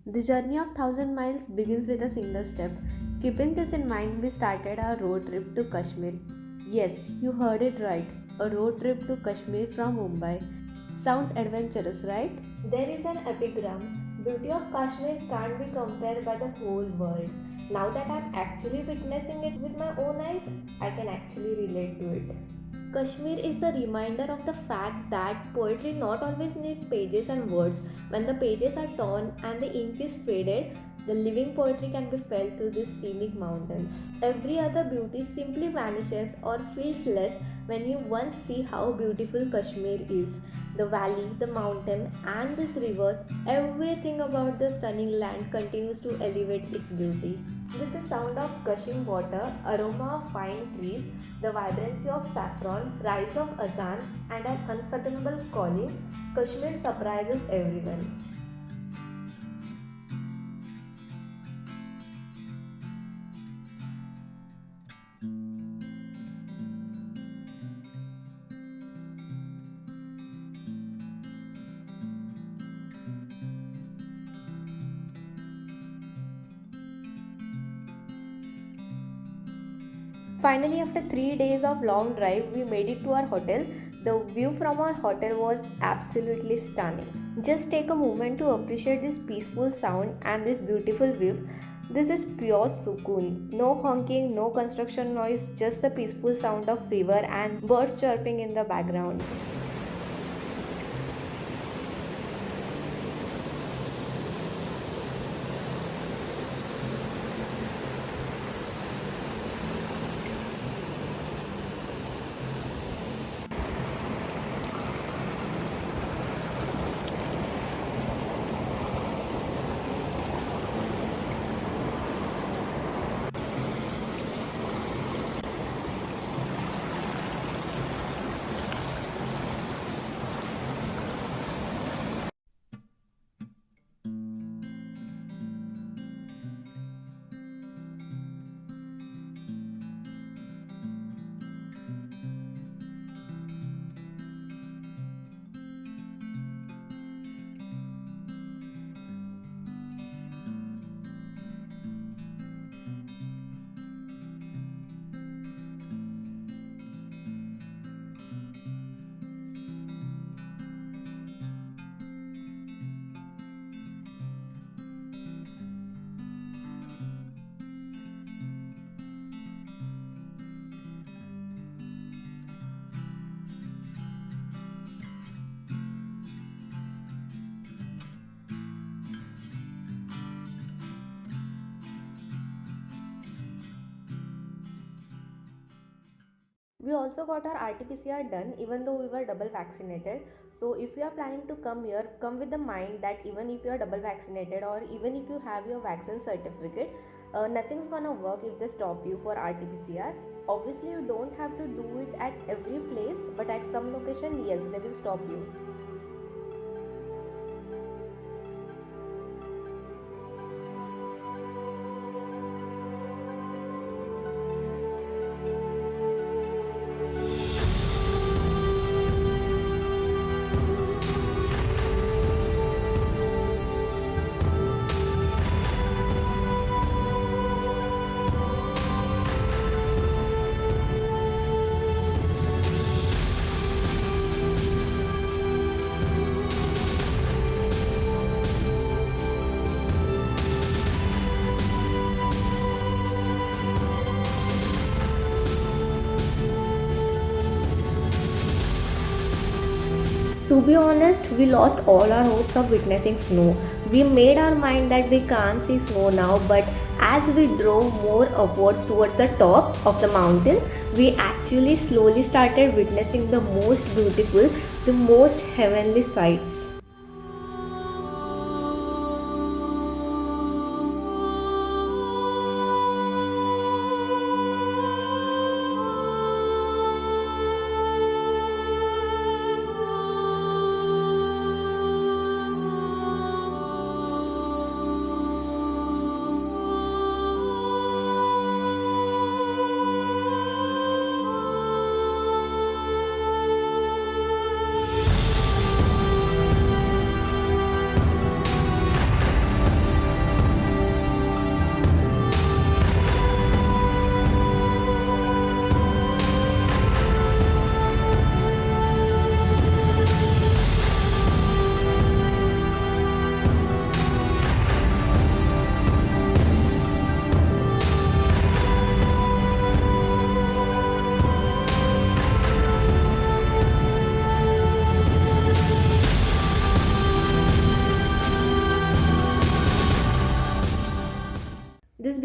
The journey of 1000 miles begins with a single step. Keeping this in mind, we started our road trip to Kashmir. Yes, you heard it right. A road trip to Kashmir from Mumbai. Sounds adventurous, right? There is an epigram. Beauty of Kashmir can't be compared by the whole world. Now that I'm actually witnessing it with my own eyes, I can actually relate to it. Kashmir is the reminder of the fact that poetry not always needs pages and words. When the pages are torn and the ink is faded, the living poetry can be felt through these scenic mountains. Every other beauty simply vanishes or feels less when you once see how beautiful Kashmir is. The valley, the mountain, and these rivers, everything about the stunning land continues to elevate its beauty. With the sound of gushing water, aroma of pine trees, the vibrancy of saffron, rise of azan, and an unfathomable calling, Kashmir surprises everyone. Finally, after 3 days of long drive, we made it to our hotel. The view from our hotel was absolutely stunning. Just take a moment to appreciate this peaceful sound and this beautiful view. This is pure sukoon. No honking, no construction noise, just the peaceful sound of river and birds chirping in the background. We also got our RT-PCR done even though we were double vaccinated. So if you are planning to come here, come with the mind that even if you are double vaccinated or even if you have your vaccine certificate, nothing's gonna work if they stop you for RT-PCR. Obviously, you don't have to do it at every place, but at some location, yes, they will stop you. To be honest, we lost all our hopes of witnessing snow. We made our mind that we can't see snow now, but as we drove more upwards towards the top of the mountain, we actually slowly started witnessing the most beautiful, the most heavenly sights.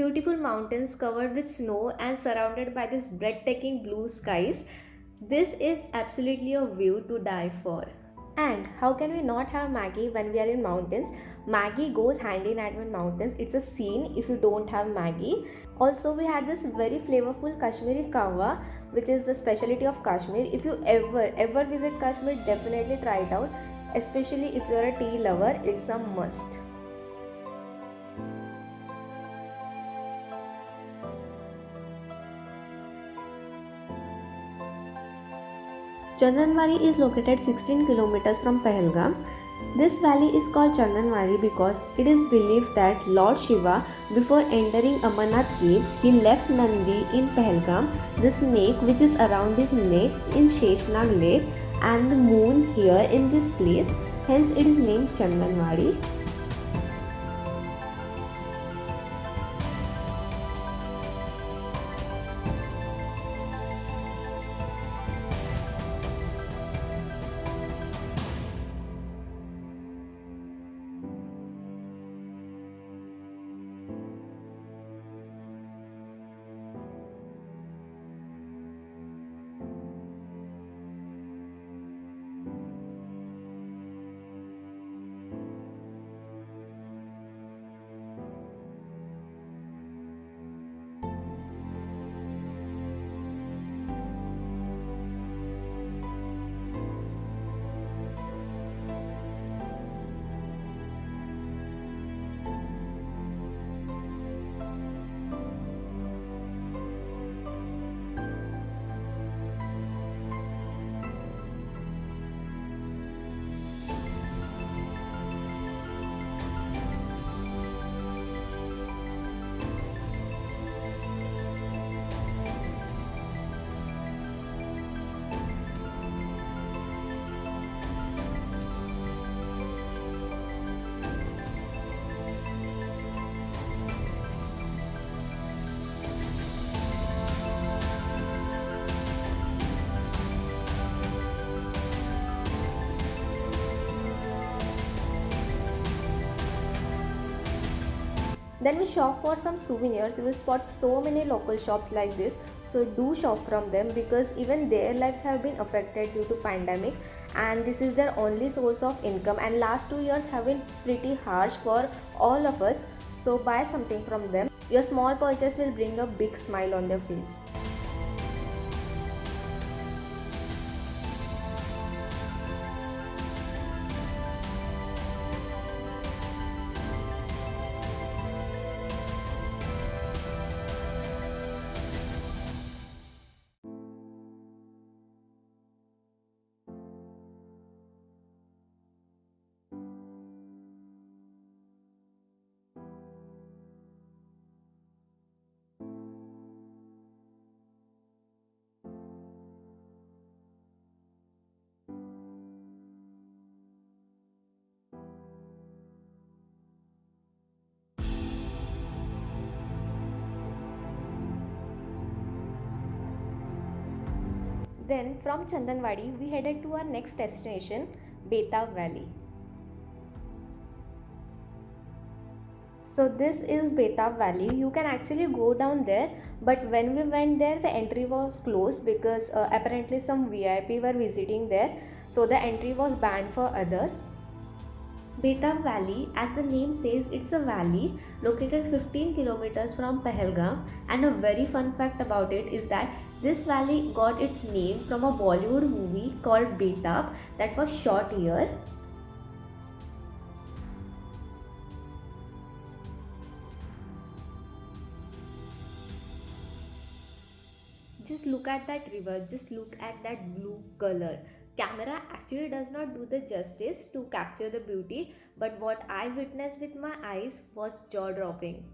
beautiful mountains covered with snow and surrounded by this breathtaking blue skies. This is absolutely a view to die for. And how can we not have Maggie when we are in mountains? Maggie goes hand in hand with mountains. It's a scene if you don't have Maggie. Also, we had this very flavorful Kashmiri kahwa, which is the specialty of Kashmir. If you ever visit Kashmir, definitely try it out. Especially if you're a tea lover, it's a must. Chandanwari is located 16 kilometers from Pahalgam. This valley is called Chandanwari because it is believed that Lord Shiva, before entering Amarnath cave, he left Nandi in Pahalgam, the snake which is around his neck in Sheshnag lake, and the moon here in this place. Hence, it is named Chandanwari. Then we shop for some souvenirs. You will spot so many local shops like this. So do shop from them because even their lives have been affected due to pandemic, and this is their only source of income, and last 2 years have been pretty harsh for all of us. So buy something from them. Your small purchase will bring a big smile on their face. Then from Chandanwadi, we headed to our next destination, Betab Valley. So this is Betab Valley. You can actually go down there, but when we went there, the entry was closed because apparently some VIP were visiting there, so the entry was banned for others. Betab Valley, as the name says, it's a valley located 15 kilometers from Pahalgam, and a very fun fact about it is that this valley got its name from a Bollywood movie called Betab that was shot here. Just look at that river, just look at that blue color. Camera actually does not do the justice to capture the beauty, but what I witnessed with my eyes was jaw dropping.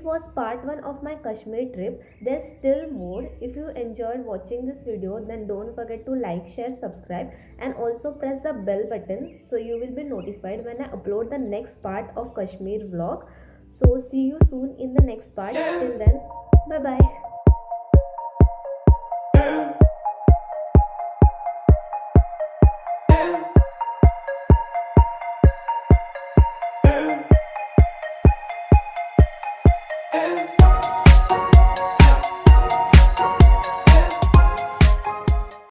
this was part 1 of my Kashmir trip. There's still more. If you enjoyed watching this video, then don't forget to like, share, subscribe, and also press the bell button so you will be notified when I upload the next part of Kashmir vlog. So see you soon in the next part. Till then, bye bye.